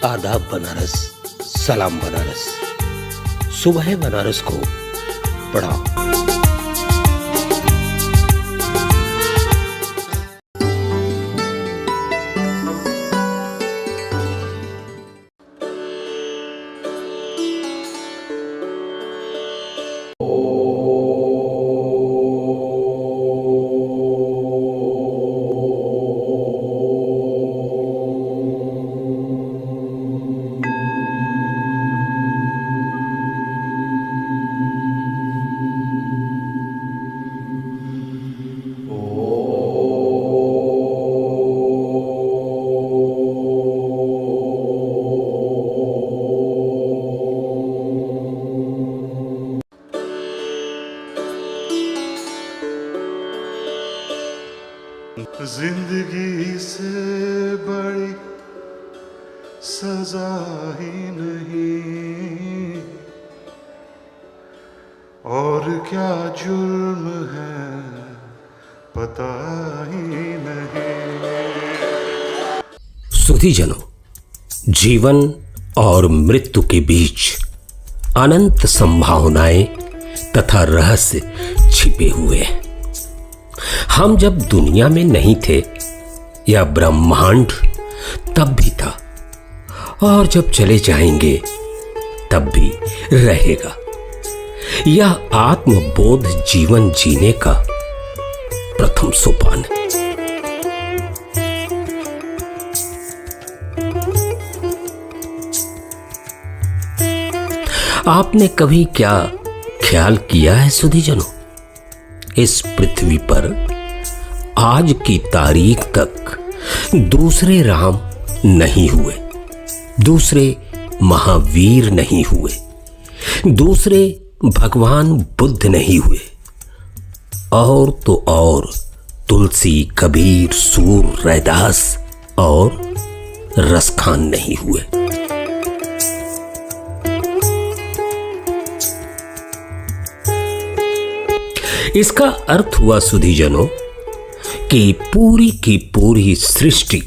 आदाब बनारस, सलाम बनारस, सुबह बनारस को पढ़ाओ। जिंदगी से बड़ी सजा ही नहीं, और क्या जुर्म है पता ही नहीं। सुधीजनों, जीवन और मृत्यु के बीच अनंत संभावनाएं तथा रहस्य छिपे हुए हैं। हम जब दुनिया में नहीं थे, यह ब्रह्मांड तब भी था, और जब चले जाएंगे तब भी रहेगा। यह आत्मबोध जीवन जीने का प्रथम सोपान है। आपने कभी क्या ख्याल किया है सुधीजनों, इस पृथ्वी पर आज की तारीख तक दूसरे राम नहीं हुए, दूसरे महावीर नहीं हुए, दूसरे भगवान बुद्ध नहीं हुए, और तो और तुलसी, कबीर, सूर, रैदास और रसखान नहीं हुए। इसका अर्थ हुआ सुधीजनों कि पूरी की पूरी सृष्टि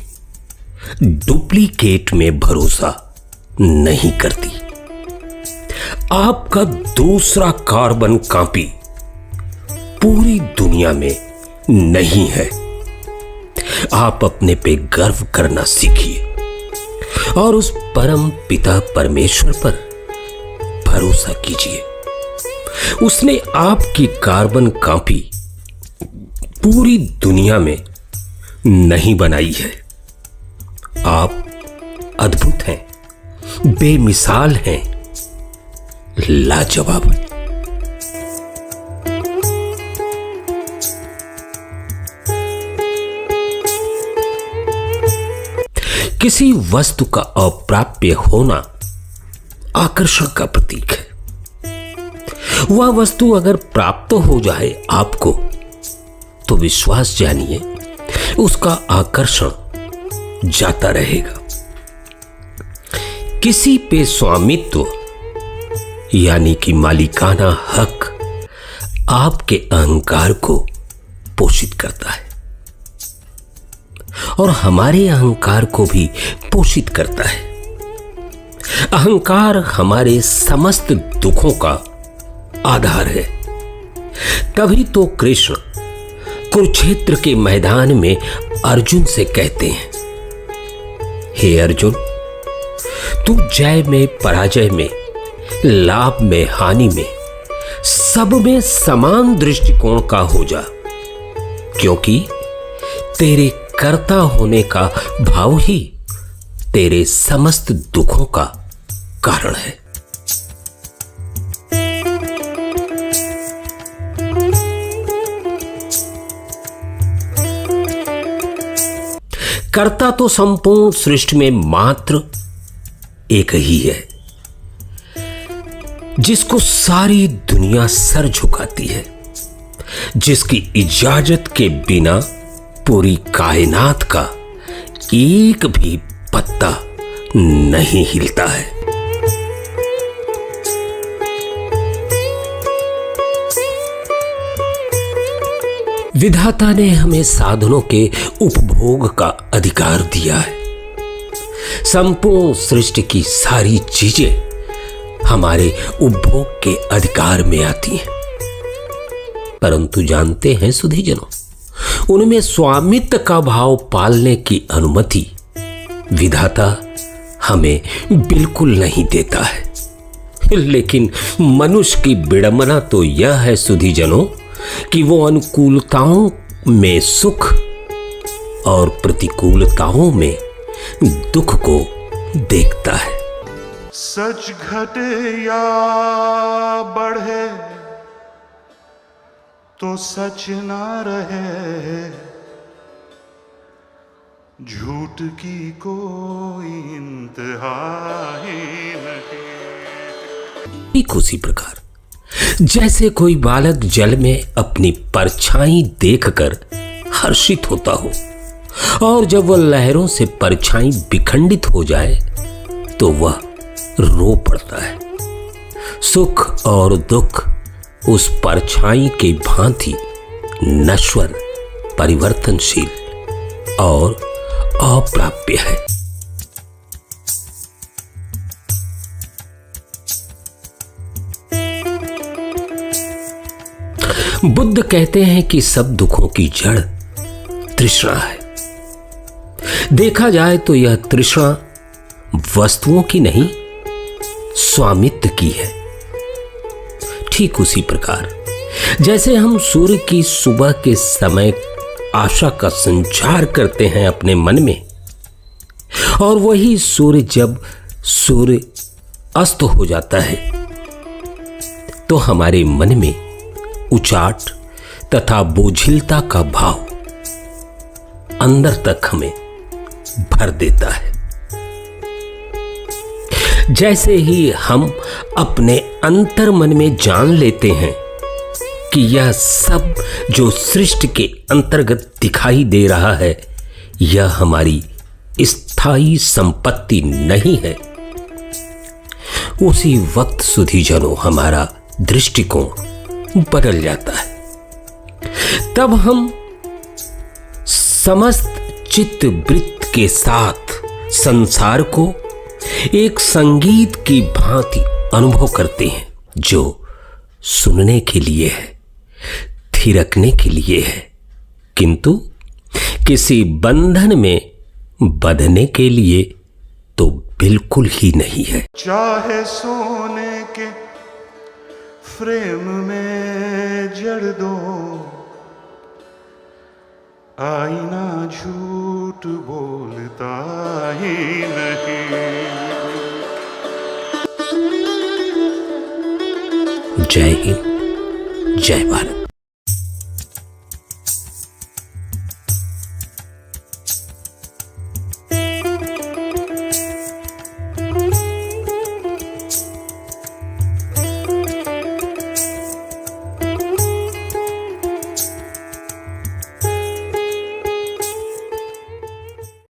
डुप्लीकेट में भरोसा नहीं करती। आपका दूसरा कार्बन कॉपी पूरी दुनिया में नहीं है। आप अपने पे गर्व करना सीखिए और उस परम पिता परमेश्वर पर भरोसा कीजिए। उसने आपकी कार्बन कॉपी पूरी दुनिया में नहीं बनाई है। आप अद्भुत हैं, बेमिसाल हैं, लाजवाब हैं। किसी वस्तु का अप्राप्य होना आकर्षण का प्रतीक है। वह वस्तु अगर प्राप्त हो जाए आपको, तो विश्वास जानिए उसका आकर्षण जाता रहेगा। किसी पे स्वामित्व यानी कि मालिकाना हक आपके अहंकार को पोषित करता है और हमारे अहंकार को भी पोषित करता है। अहंकार हमारे समस्त दुखों का आधार है। तभी तो कृष्ण कुरुक्षेत्र के मैदान में अर्जुन से कहते हैं, हे अर्जुन, तू जय में, पराजय में, लाभ में, हानि में, सब में समान दृष्टिकोण का हो जा, क्योंकि तेरे कर्ता होने का भाव ही तेरे समस्त दुखों का कारण है। कर्ता तो संपूर्ण सृष्टि में मात्र एक ही है, जिसको सारी दुनिया सर झुकाती है, जिसकी इजाजत के बिना पूरी कायनात का एक भी पत्ता नहीं हिलता है। विधाता ने हमें साधनों के उपभोग का अधिकार दिया है। संपूर्ण सृष्टि की सारी चीजें हमारे उपभोग के अधिकार में आती हैं। परंतु जानते हैं सुधीजनों, उनमें स्वामित्व का भाव पालने की अनुमति विधाता हमें बिल्कुल नहीं देता है। लेकिन मनुष्य की विडंबना तो यह है सुधीजनों कि वो अनुकूलताओं में सुख और प्रतिकूलताओं में दुख को देखता है। सच घटे या बढ़े तो सच ना रहे, झूठ की कोई इंतहा ही नहीं। ठीक उसी प्रकार जैसे कोई बालक जल में अपनी परछाई देखकर हर्षित होता हो और जब वह लहरों से परछाई विखंडित हो जाए तो वह रो पड़ता है। सुख और दुख उस परछाई के भांति नश्वर, परिवर्तनशील और अप्राप्य है। बुद्ध कहते हैं कि सब दुखों की जड़ तृष्णा है। देखा जाए तो यह तृष्णा वस्तुओं की नहीं, स्वामित्व की है। ठीक उसी प्रकार जैसे हम सूर्य की सुबह के समय आशा का संचार करते हैं अपने मन में, और वही सूर्य जब सूर्य अस्त हो जाता है तो हमारे मन में उचाट तथा बोझिलता का भाव अंदर तक हमें भर देता है। जैसे ही हम अपने अंतर मन में जान लेते हैं कि यह सब जो सृष्टि के अंतर्गत दिखाई दे रहा है यह हमारी स्थायी संपत्ति नहीं है, उसी वक्त सुधीजनों हमारा दृष्टिकोण बदल जाता है। तब हम समस्त चित्त वृत्त के साथ संसार को एक संगीत की भांति अनुभव करते हैं, जो सुनने के लिए है, थिरकने के लिए है, किंतु किसी बंधन में बंधने के लिए तो बिल्कुल ही नहीं है। चाहे सोने के फ्रेम में जड़ दो, आईना झूठ बोलता ही नहीं। जय हिंद, जय भारत।